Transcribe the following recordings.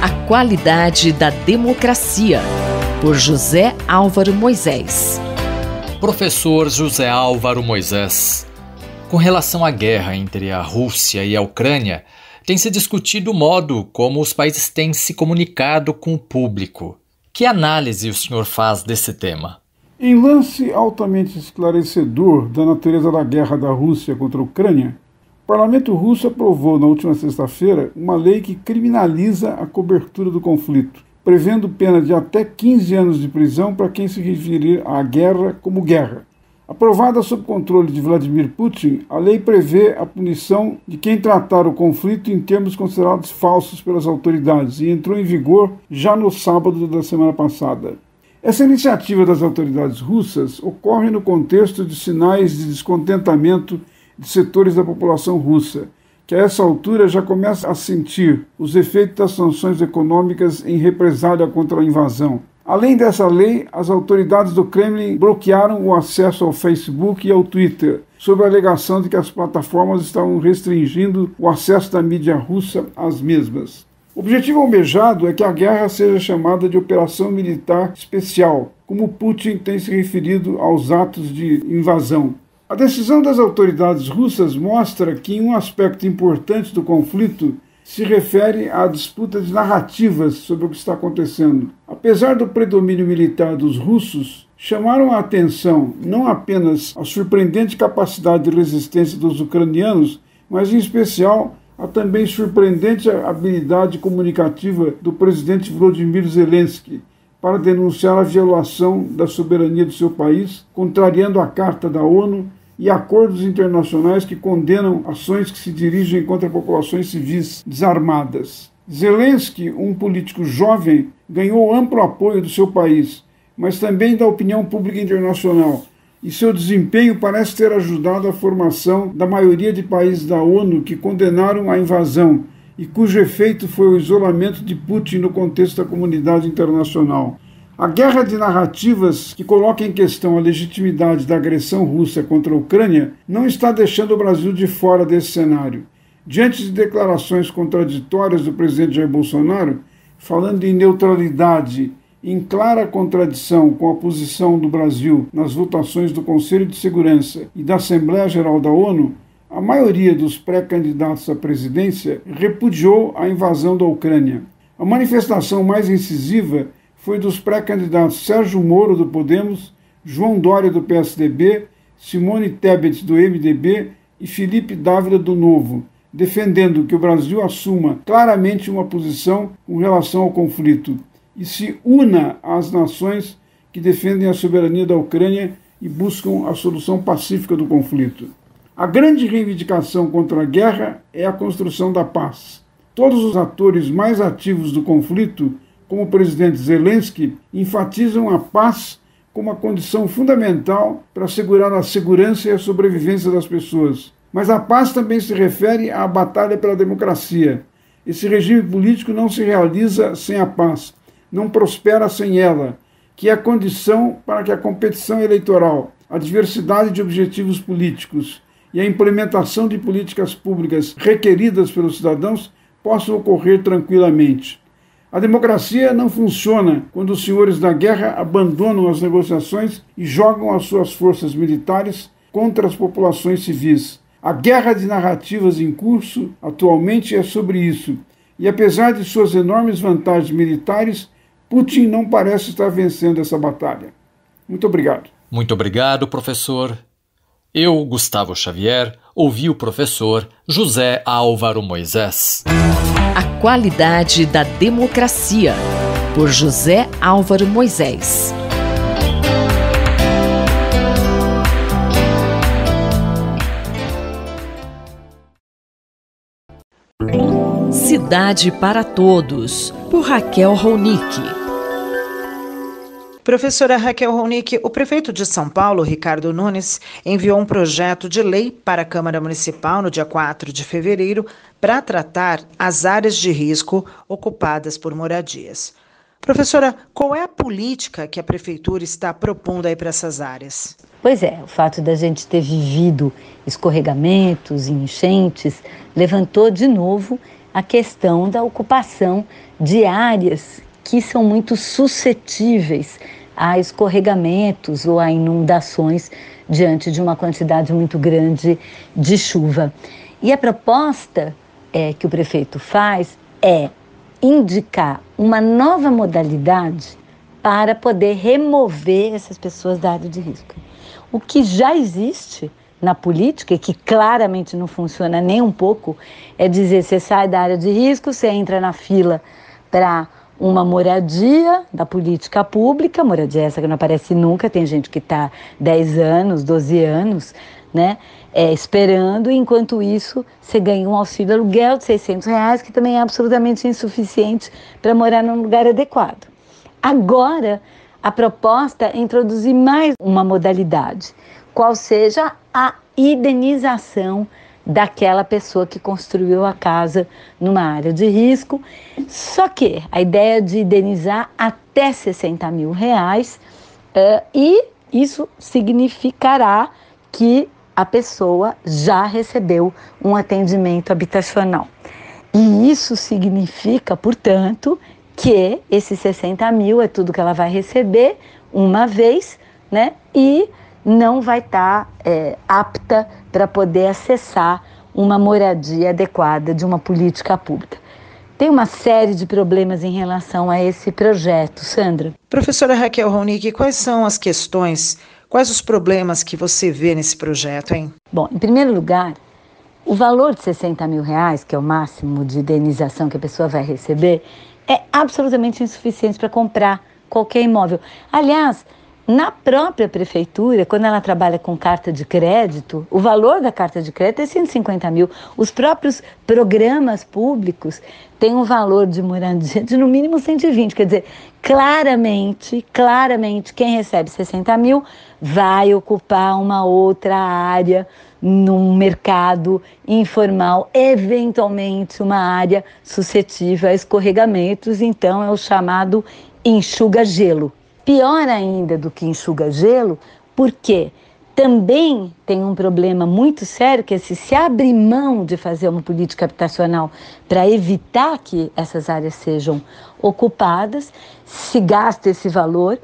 A qualidade da democracia, por José Álvaro Moisés. Professor José Álvaro Moisés, com relação à guerra entre a Rússia e a Ucrânia, tem se discutido o modo como os países têm se comunicado com o público. Que análise o senhor faz desse tema? Em lance altamente esclarecedor da natureza da guerra da Rússia contra a Ucrânia, o parlamento russo aprovou na última sexta-feira uma lei que criminaliza a cobertura do conflito, prevendo pena de até 15 anos de prisão para quem se referir à guerra como guerra. Aprovada sob controle de Vladimir Putin, a lei prevê a punição de quem tratar o conflito em termos considerados falsos pelas autoridades e entrou em vigor já no sábado da semana passada. Essa iniciativa das autoridades russas ocorre no contexto de sinais de descontentamento de setores da população russa, que a essa altura já começa a sentir os efeitos das sanções econômicas em represália contra a invasão. Além dessa lei, as autoridades do Kremlin bloquearam o acesso ao Facebook e ao Twitter, sob a alegação de que as plataformas estavam restringindo o acesso da mídia russa às mesmas. O objetivo almejado é que a guerra seja chamada de Operação Militar Especial, como Putin tem se referido aos atos de invasão. A decisão das autoridades russas mostra que um aspecto importante do conflito se refere à disputa de narrativas sobre o que está acontecendo. Apesar do predomínio militar dos russos, chamaram a atenção não apenas a surpreendente capacidade de resistência dos ucranianos, mas em especial a também surpreendente habilidade comunicativa do presidente Volodymyr Zelensky para denunciar a violação da soberania do seu país, contrariando a Carta da ONU e acordos internacionais que condenam ações que se dirigem contra populações civis desarmadas. Zelensky, um político jovem, ganhou amplo apoio do seu país, mas também da opinião pública internacional, e seu desempenho parece ter ajudado a formação da maioria de países da ONU que condenaram a invasão e cujo efeito foi o isolamento de Putin no contexto da comunidade internacional. A guerra de narrativas que coloca em questão a legitimidade da agressão russa contra a Ucrânia não está deixando o Brasil de fora desse cenário. Diante de declarações contraditórias do presidente Jair Bolsonaro, falando em neutralidade em clara contradição com a posição do Brasil nas votações do Conselho de Segurança e da Assembleia Geral da ONU, a maioria dos pré-candidatos à presidência repudiou a invasão da Ucrânia. A manifestação mais incisiva foi dos pré-candidatos Sérgio Moro, do Podemos, João Dória, do PSDB, Simone Tebet, do MDB e Felipe Dávila, do Novo, defendendo que o Brasil assuma claramente uma posição com relação ao conflito e se una às nações que defendem a soberania da Ucrânia e buscam a solução pacífica do conflito. A grande reivindicação contra a guerra é a construção da paz. Todos os atores mais ativos do conflito, como o presidente Zelensky, enfatizam a paz como a condição fundamental para assegurar a segurança e a sobrevivência das pessoas. Mas a paz também se refere à batalha pela democracia. Esse regime político não se realiza sem a paz, não prospera sem ela, que é a condição para que a competição eleitoral, a diversidade de objetivos políticos e a implementação de políticas públicas requeridas pelos cidadãos possam ocorrer tranquilamente. A democracia não funciona quando os senhores da guerra abandonam as negociações e jogam as suas forças militares contra as populações civis. A guerra de narrativas em curso atualmente é sobre isso, e apesar de suas enormes vantagens militares, Putin não parece estar vencendo essa batalha. Muito obrigado. Muito obrigado, professor. Eu, Gustavo Xavier, ouvi o professor José Álvaro Moisés. A qualidade da democracia, por José Álvaro Moisés. Cidade para Todos, por Raquel Ronick. Professora Raquel Ronick, o prefeito de São Paulo, Ricardo Nunes, enviou um projeto de lei para a Câmara Municipal no dia 4 de fevereiro para tratar as áreas de risco ocupadas por moradias. Professora, qual é a política que a prefeitura está propondo aí para essas áreas? Pois é, o fato da gente ter vivido escorregamentos e enchentes levantou de novo a questão da ocupação de áreas que são muito suscetíveis a escorregamentos ou a inundações diante de uma quantidade muito grande de chuva. E a proposta que o prefeito faz é indicar uma nova modalidade para poder remover essas pessoas da área de risco. O que já existe na política e que claramente não funciona nem um pouco é dizer: você sai da área de risco, você entra na fila para uma moradia da política pública, moradia essa que não aparece nunca, tem gente que está 10 anos, 12 anos, né, esperando, e enquanto isso você ganha um auxílio aluguel de R$600, que também é absolutamente insuficiente para morar num lugar adequado. Agora, a proposta é introduzir mais uma modalidade, qual seja a indenização daquela pessoa que construiu a casa numa área de risco. Só que a ideia é de indenizar até R$60 mil, e isso significará que a pessoa já recebeu um atendimento habitacional. E isso significa, portanto, que esses 60 mil é tudo que ela vai receber uma vez, né? E não vai estar apta para poder acessar uma moradia adequada de uma política pública. Tem uma série de problemas em relação a esse projeto, Sandra. Professora Raquel Ronick, quais são as questões, quais os problemas que você vê nesse projeto, hein? Bom, em primeiro lugar, o valor de R$60 mil, que é o máximo de indenização que a pessoa vai receber, é absolutamente insuficiente para comprar qualquer imóvel. Aliás, na própria prefeitura, quando ela trabalha com carta de crédito, o valor da carta de crédito é 150 mil. Os próprios programas públicos têm um valor de moradia de no mínimo 120. Quer dizer, claramente, quem recebe 60 mil vai ocupar uma outra área num mercado informal, eventualmente uma área suscetível a escorregamentos. Então é o chamado enxuga-gelo. Pior ainda do que enxuga-gelo, porque também tem um problema muito sério, que é se abre mão de fazer uma política habitacional para evitar que essas áreas sejam ocupadas, se gasta esse valor,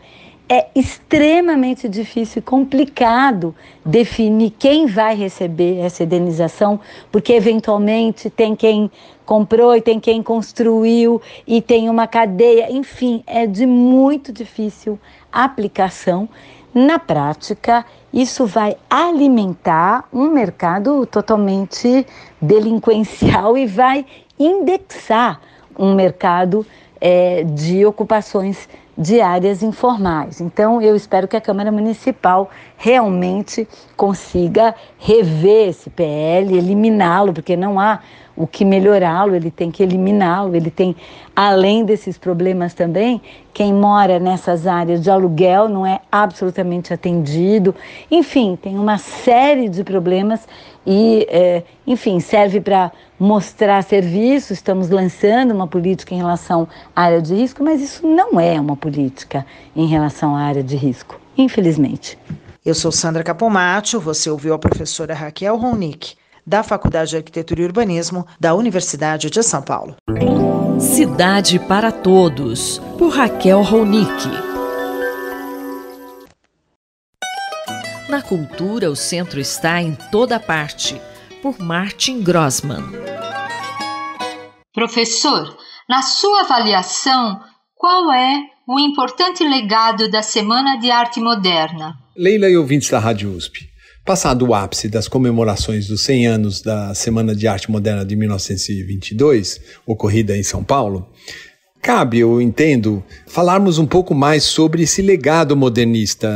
é extremamente difícil e complicado definir quem vai receber essa indenização, porque eventualmente tem quem comprou e tem quem construiu e tem uma cadeia, enfim, é de muito difícil aplicação. Na prática, isso vai alimentar um mercado totalmente delinquencial e vai indexar um mercado de ocupações de áreas informais. Então, eu espero que a Câmara Municipal realmente consiga rever esse PL, eliminá-lo, porque não há o que melhorá-lo, ele tem que eliminá-lo. Ele tem, além desses problemas também, quem mora nessas áreas de aluguel não é absolutamente atendido. Enfim, tem uma série de problemas e, enfim, serve para mostrar serviço. Estamos lançando uma política em relação à área de risco, mas isso não é uma política em relação à área de risco, infelizmente. Eu sou Sandra Capomatto, você ouviu a professora Raquel Ronick, da Faculdade de Arquitetura e Urbanismo da Universidade de São Paulo. Cidade para Todos, por Raquel Ronick. Na cultura, o centro está em toda parte, por Martin Grossman. Professor, na sua avaliação, qual é o importante legado da Semana de Arte Moderna? Leila e ouvintes da Rádio USP, passado o ápice das comemorações dos 100 anos da Semana de Arte Moderna de 1922, ocorrida em São Paulo, cabe, eu entendo, falarmos um pouco mais sobre esse legado modernista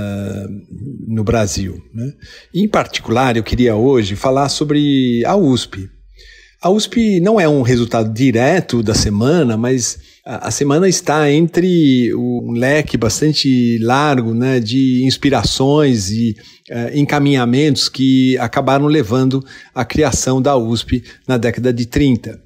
no Brasil, né? Em particular, eu queria hoje falar sobre a USP. A USP não é um resultado direto da semana, mas a semana está entre um leque bastante largo, né, de inspirações e encaminhamentos que acabaram levando à criação da USP na década de 30.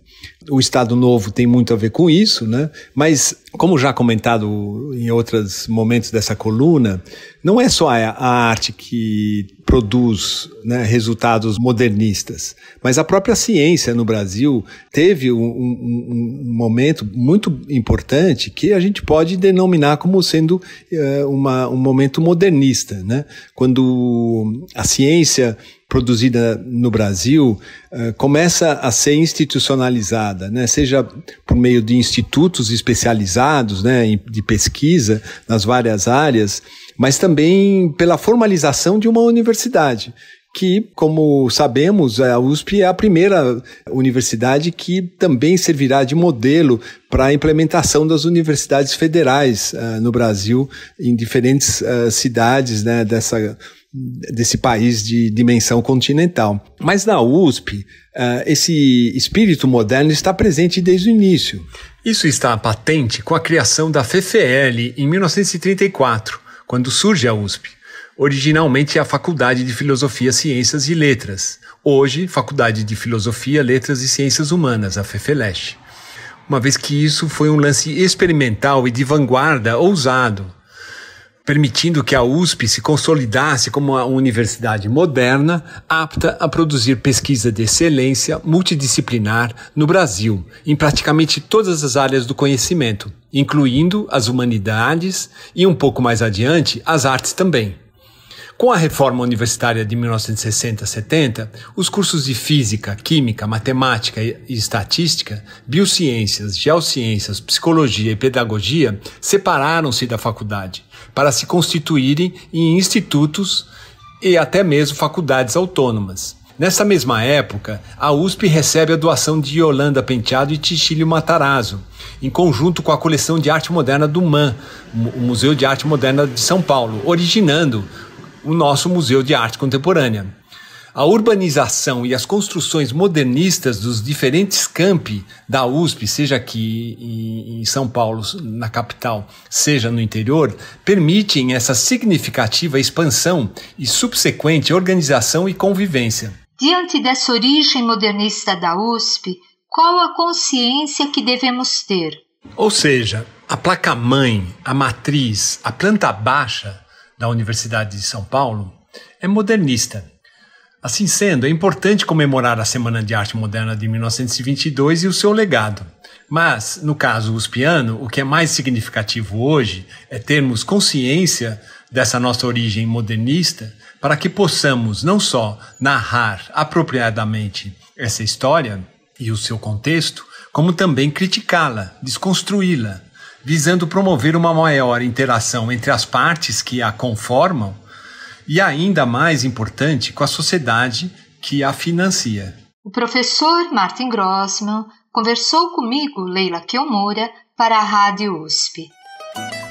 O Estado Novo tem muito a ver com isso, né? Mas, como já comentado em outros momentos dessa coluna, não é só a arte que produz, né, resultados modernistas, mas a própria ciência no Brasil teve um momento muito importante que a gente pode denominar como sendo um momento modernista, né? Quando a ciência produzida no Brasil começa a ser institucionalizada, né? Seja por meio de institutos especializados, né, de pesquisa nas várias áreas, mas também pela formalização de uma universidade, que, como sabemos, a USP é a primeira universidade que também servirá de modelo para a implementação das universidades federais no Brasil, em diferentes cidades, né, desse país de dimensão continental. Mas na USP, esse espírito moderno está presente desde o início. Isso está patente com a criação da FFL em 1934, quando surge a USP. Originalmente a Faculdade de Filosofia, Ciências e Letras. Hoje, Faculdade de Filosofia, Letras e Ciências Humanas, a FFLESH. Uma vez que isso foi um lance experimental e de vanguarda ousado, permitindo que a USP se consolidasse como uma universidade moderna, apta a produzir pesquisa de excelência multidisciplinar no Brasil, em praticamente todas as áreas do conhecimento, incluindo as humanidades e, um pouco mais adiante, as artes também. Com a reforma universitária de 1960-70, os cursos de Física, Química, Matemática e Estatística, Biociências, Geociências, Psicologia e Pedagogia separaram-se da faculdade para se constituírem em institutos e até mesmo faculdades autônomas. Nessa mesma época, a USP recebe a doação de Yolanda Penteado e Tichílio Matarazzo, em conjunto com a coleção de arte moderna do MAM, o Museu de Arte Moderna de São Paulo, originando o nosso Museu de Arte Contemporânea. A urbanização e as construções modernistas dos diferentes campi da USP, seja aqui em São Paulo, na capital, seja no interior, permitem essa significativa expansão e subsequente organização e convivência. Diante dessa origem modernista da USP, qual a consciência que devemos ter? Ou seja, a placa-mãe, a matriz, a planta baixa da Universidade de São Paulo é modernista. Assim sendo, é importante comemorar a Semana de Arte Moderna de 1922 e o seu legado. Mas, no caso uspiano, o que é mais significativo hoje é termos consciência dessa nossa origem modernista para que possamos não só narrar apropriadamente essa história e o seu contexto, como também criticá-la, desconstruí-la, visando promover uma maior interação entre as partes que a conformam e, ainda mais importante, com a sociedade que a financia. O professor Martin Grossmann conversou comigo, Leila Kiomura, para a Rádio USP.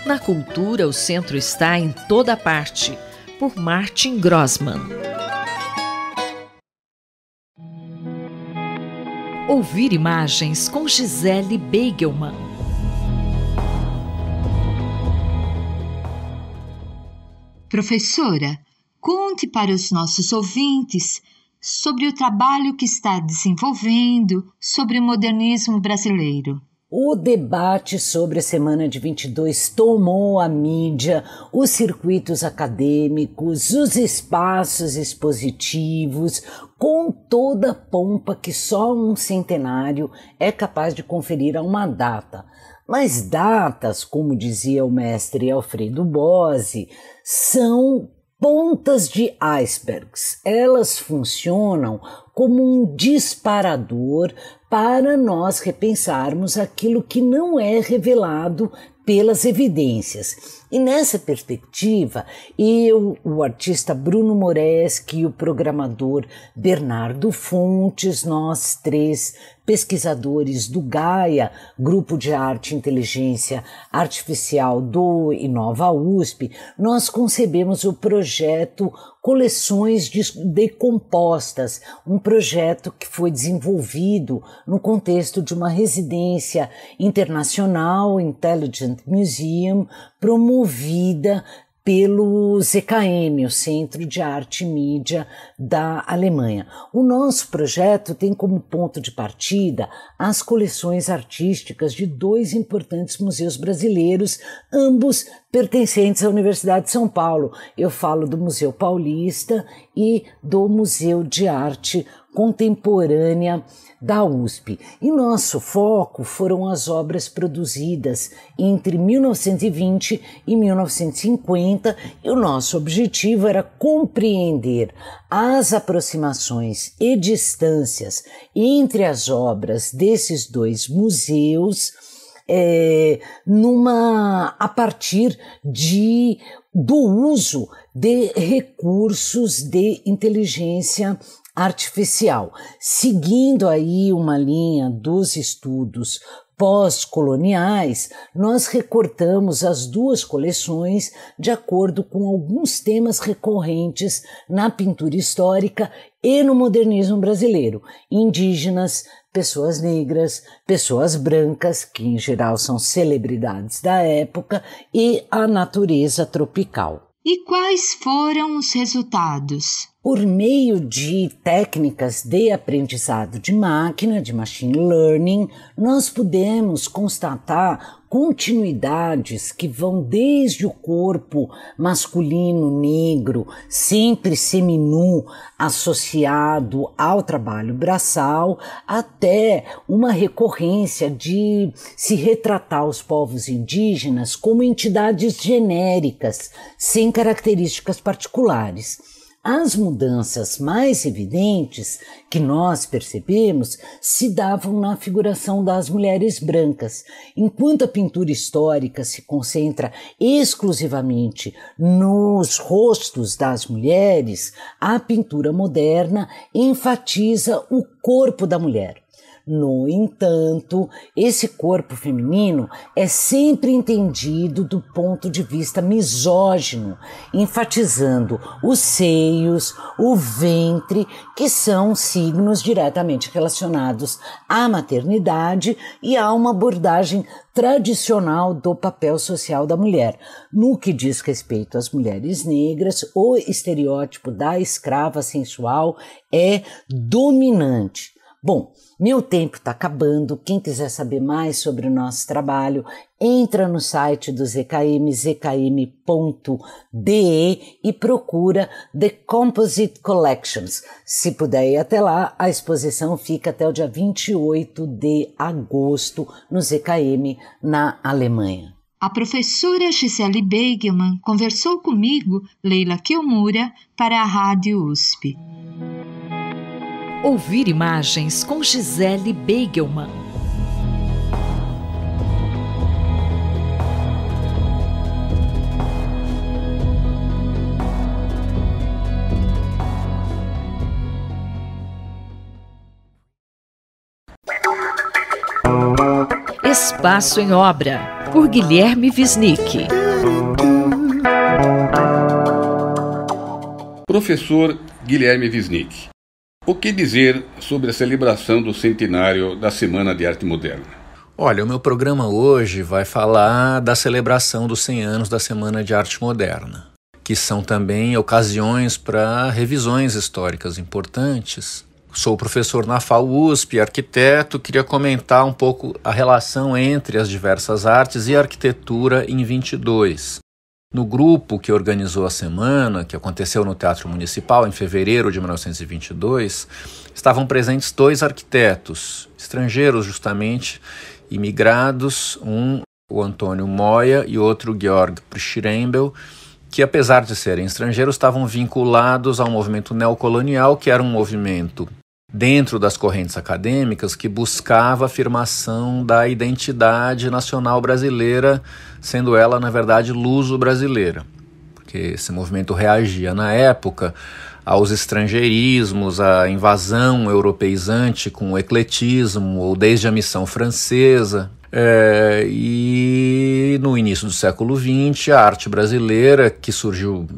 Na cultura, o centro está em toda parte, por Martin Grossmann. Ouvir imagens com Gisele Beigelman. Professora, conte para os nossos ouvintes sobre o trabalho que está desenvolvendo sobre o modernismo brasileiro. O debate sobre a Semana de 22 tomou a mídia, os circuitos acadêmicos, os espaços expositivos, com toda a pompa que só um centenário é capaz de conferir a uma data. Mas datas, como dizia o mestre Alfredo Bose, são pontas de icebergs. Elas funcionam como um disparador para nós repensarmos aquilo que não é revelado pelas evidências. E nessa perspectiva, eu, o artista Bruno Moreschi e o programador Bernardo Fontes, nós três pesquisadores do GAIA, Grupo de Arte e Inteligência Artificial do Inova USP, nós concebemos o projeto Coleções Decompostas, um projeto que foi desenvolvido no contexto de uma residência internacional, Intelligent Museum, promovida pelo ZKM, o Centro de Arte e Mídia da Alemanha. O nosso projeto tem como ponto de partida as coleções artísticas de 2 importantes museus brasileiros, ambos pertencentes à Universidade de São Paulo. Eu falo do Museu Paulista e do Museu de Arte Contemporânea da USP. E nosso foco foram as obras produzidas entre 1920 e 1950, e o nosso objetivo era compreender as aproximações e distâncias entre as obras desses 2 museus a partir do uso de recursos de inteligência artificial, seguindo aí uma linha dos estudos pós-coloniais. Nós recortamos as 2 coleções de acordo com alguns temas recorrentes na pintura histórica e no modernismo brasileiro: indígenas, pessoas negras, pessoas brancas, que em geral são celebridades da época, e a natureza tropical. E quais foram os resultados? Por meio de técnicas de aprendizado de máquina, de machine learning, nós pudemos constatar continuidades que vão desde o corpo masculino negro, sempre seminu, associado ao trabalho braçal, até uma recorrência de se retratar os povos indígenas como entidades genéricas, sem características particulares. As mudanças mais evidentes que nós percebemos se davam na figuração das mulheres brancas. Enquanto a pintura histórica se concentra exclusivamente nos rostos das mulheres, a pintura moderna enfatiza o corpo da mulher. No entanto, esse corpo feminino é sempre entendido do ponto de vista misógino, enfatizando os seios, o ventre, que são signos diretamente relacionados à maternidade e a uma abordagem tradicional do papel social da mulher. No que diz respeito às mulheres negras, o estereótipo da escrava sensual é dominante. Bom, meu tempo está acabando. Quem quiser saber mais sobre o nosso trabalho, entra no site do ZKM, zkm.de, e procura The Composite Collections. Se puder ir até lá, a exposição fica até o dia 28 de agosto no ZKM, na Alemanha. A professora Gisele Beigelman conversou comigo, Leila Kiomura, para a Rádio USP. Ouvir imagens com Gisele Beigelman. Espaço em Obra, por Guilherme Wisnik. Professor Guilherme Wisnik. O que dizer sobre a celebração do centenário da Semana de Arte Moderna? Olha, o meu programa hoje vai falar da celebração dos 100 anos da Semana de Arte Moderna, que são também ocasiões para revisões históricas importantes. Sou professor na FAU-USP, arquiteto, queria comentar um pouco a relação entre as diversas artes e a arquitetura em 22. No grupo que organizou a semana, que aconteceu no Teatro Municipal em fevereiro de 1922, estavam presentes 2 arquitetos, estrangeiros justamente, imigrados, um o Antônio Moya e outro o Georg Prischrembel, que apesar de serem estrangeiros estavam vinculados ao movimento neocolonial, que era um movimento dentro das correntes acadêmicas que buscava a afirmação da identidade nacional brasileira, sendo ela, na verdade, luso-brasileira. Porque esse movimento reagia, na época, aos estrangeirismos, à invasão europeizante com o ecletismo, ou desde a missão francesa. E no início do século XX, a arte brasileira, que surgiu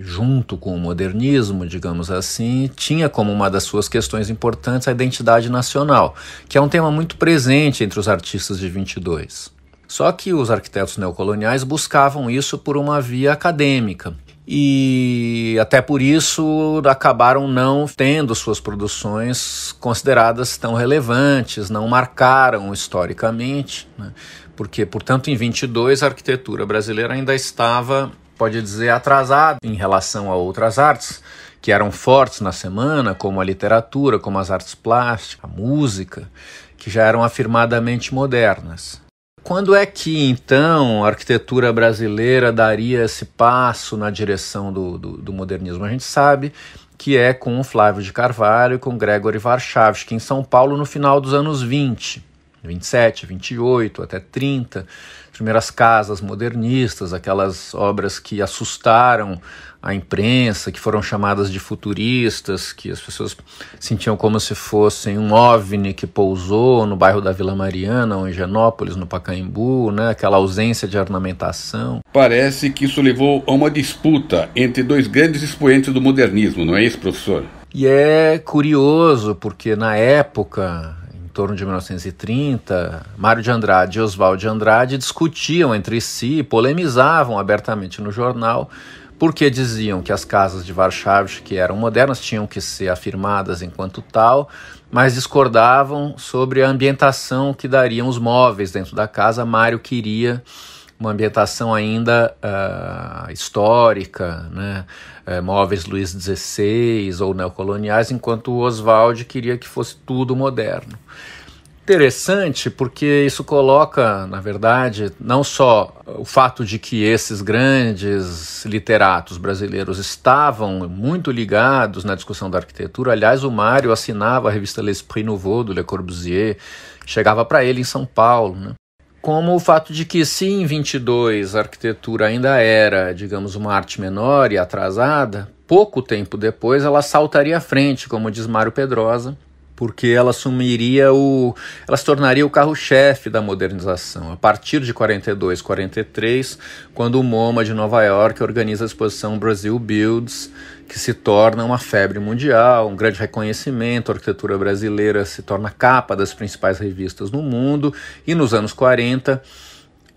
junto com o modernismo, digamos assim, tinha como uma das suas questões importantes a identidade nacional, que é um tema muito presente entre os artistas de 22. Só que os arquitetos neocoloniais buscavam isso por uma via acadêmica. E até por isso acabaram não tendo suas produções consideradas tão relevantes, não marcaram historicamente, né? Porque, portanto, em 22 a arquitetura brasileira ainda estava, pode dizer, atrasada em relação a outras artes que eram fortes na semana, como a literatura, como as artes plásticas, a música, que já eram afirmadamente modernas. Quando é que, então, a arquitetura brasileira daria esse passo na direção do modernismo? A gente sabe que é com o Flávio de Carvalho e com Gregory Warszawski, em São Paulo, no final dos anos 20, 27, 28, até 30, primeiras casas modernistas, aquelas obras que assustaram a imprensa, que foram chamadas de futuristas, que as pessoas sentiam como se fossem um OVNI que pousou no bairro da Vila Mariana, ou em Higienópolis, no Pacaembu, né? Aquela ausência de ornamentação. Parece que isso levou a uma disputa entre dois grandes expoentes do modernismo, não é isso, professor? E é curioso, porque na época, em torno de 1930, Mário de Andrade e Oswald de Andrade discutiam entre si, polemizavam abertamente no jornal, porque diziam que as casas de Warszawski, que eram modernas, tinham que ser afirmadas enquanto tal, mas discordavam sobre a ambientação que dariam os móveis dentro da casa. Mário queria uma ambientação ainda histórica, né? Móveis Luís XVI ou neocoloniais, enquanto o Oswald queria que fosse tudo moderno. Interessante, porque isso coloca, na verdade, não só o fato de que esses grandes literatos brasileiros estavam muito ligados na discussão da arquitetura. Aliás, o Mário assinava a revista L'Esprit Nouveau, do Le Corbusier, chegava para ele em São Paulo, né? Como o fato de que, se em 22 a arquitetura ainda era, digamos, uma arte menor e atrasada, pouco tempo depois ela saltaria à frente, como diz Mário Pedrosa, porque ela ela se tornaria o carro-chefe da modernização, a partir de 42, 43, quando o MoMA de Nova York organiza a exposição Brazil Builds, que se torna uma febre mundial, um grande reconhecimento. A arquitetura brasileira se torna capa das principais revistas no mundo, e nos anos 40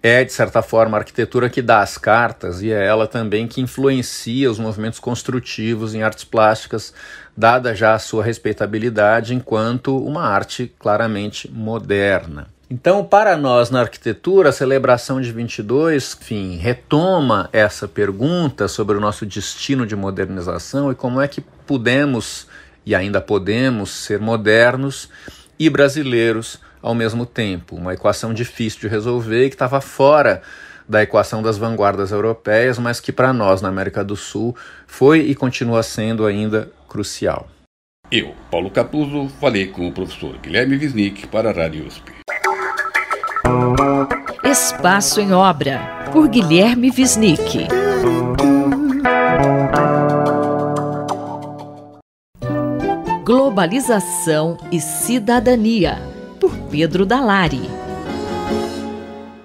é, de certa forma, a arquitetura que dá as cartas, e é ela também que influencia os movimentos construtivos em artes plásticas, dada já a sua respeitabilidade enquanto uma arte claramente moderna. Então, para nós na arquitetura, a celebração de 22, enfim, retoma essa pergunta sobre o nosso destino de modernização e como é que pudemos e ainda podemos ser modernos e brasileiros ao mesmo tempo. Uma equação difícil de resolver e que estava fora da equação das vanguardas europeias, mas que para nós na América do Sul foi e continua sendo ainda crucial. Eu, Paulo Capuzzo, falei com o professor Guilherme Wisnik para a Rádio USP. Espaço em Obra, por Guilherme Wisnik. Globalização e Cidadania, por Pedro Dalari.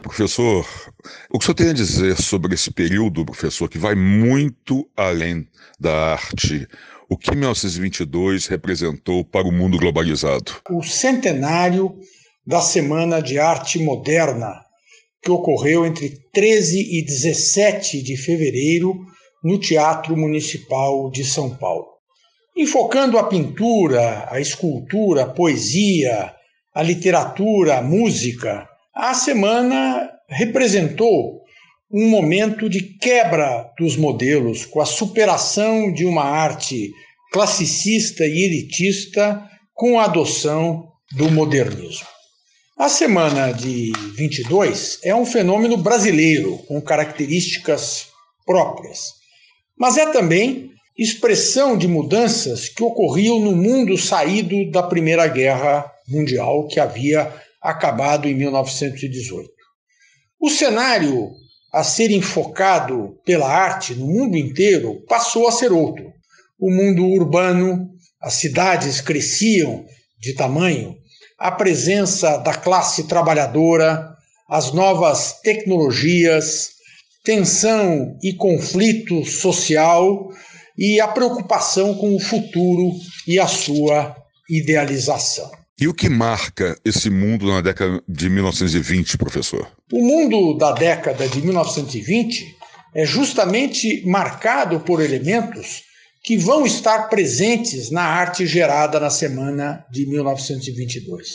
Professor, o que o senhor tem a dizer sobre esse período, professor, que vai muito além da arte? O que 1922 representou para o mundo globalizado? O centenário da Semana de Arte Moderna, que ocorreu entre 13 e 17 de fevereiro no Teatro Municipal de São Paulo. Enfocando a pintura, a escultura, a poesia, a literatura, a música, a semana representou um momento de quebra dos modelos, com a superação de uma arte classicista e elitista com a adoção do modernismo. A Semana de 22 é um fenômeno brasileiro, com características próprias, mas é também expressão de mudanças que ocorriam no mundo saído da Primeira Guerra Mundial, que havia acabado em 1918. O cenário a ser enfocado pela arte no mundo inteiro passou a ser outro. O mundo urbano, as cidades cresciam de tamanho, a presença da classe trabalhadora, as novas tecnologias, tensão e conflito social e a preocupação com o futuro e a sua idealização. E o que marca esse mundo na década de 1920, professor? O mundo da década de 1920 é justamente marcado por elementos que vão estar presentes na arte gerada na semana de 1922.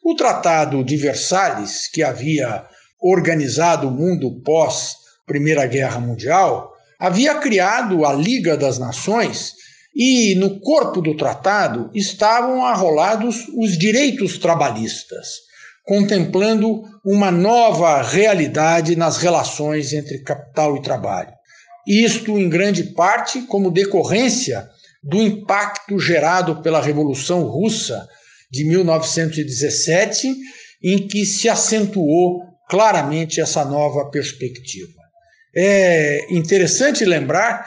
O Tratado de Versalhes, que havia organizado o mundo pós-Primeira Guerra Mundial, havia criado a Liga das Nações e no corpo do tratado estavam arrolados os direitos trabalhistas, contemplando uma nova realidade nas relações entre capital e trabalho. Isto, em grande parte, como decorrência do impacto gerado pela Revolução Russa de 1917, em que se acentuou claramente essa nova perspectiva. É interessante lembrar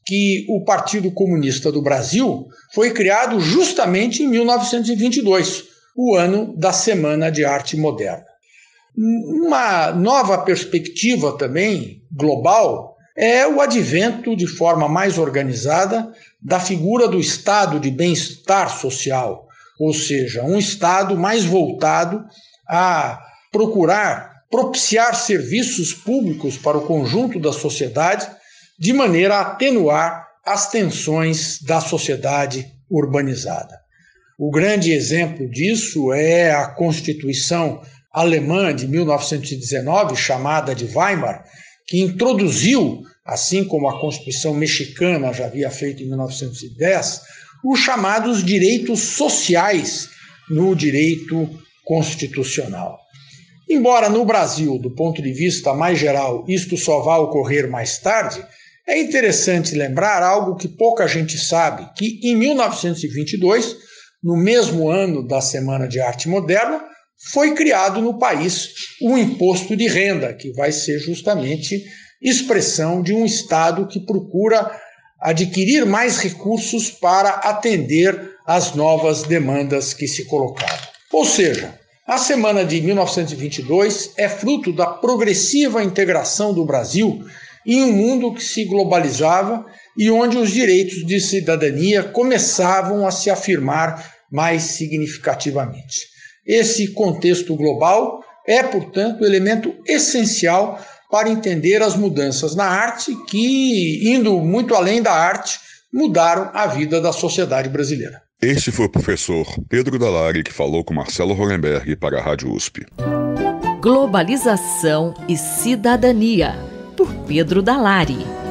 que o Partido Comunista do Brasil foi criado justamente em 1922, o ano da Semana de Arte Moderna. Uma nova perspectiva também global é o advento de forma mais organizada da figura do estado de bem-estar social, ou seja, um estado mais voltado a procurar propiciar serviços públicos para o conjunto da sociedade, de maneira a atenuar as tensões da sociedade urbanizada. O grande exemplo disso é a Constituição alemã de 1919, chamada de Weimar, que introduziu, assim como a Constituição mexicana já havia feito em 1910, os chamados direitos sociais no direito constitucional. Embora no Brasil, do ponto de vista mais geral, isto só vá ocorrer mais tarde, é interessante lembrar algo que pouca gente sabe, que em 1922, no mesmo ano da Semana de Arte Moderna, foi criado no país o imposto de renda, que vai ser justamente expressão de um Estado que procura adquirir mais recursos para atender às novas demandas que se colocaram. Ou seja, a Semana de 1922 é fruto da progressiva integração do Brasil em um mundo que se globalizava e onde os direitos de cidadania começavam a se afirmar mais significativamente. Esse contexto global é, portanto, elemento essencial para entender as mudanças na arte que, indo muito além da arte, mudaram a vida da sociedade brasileira. Este foi o professor Pedro Dallari que falou com Marcelo Hollenberg para a Rádio USP. Globalização e Cidadania, por Pedro Dallari.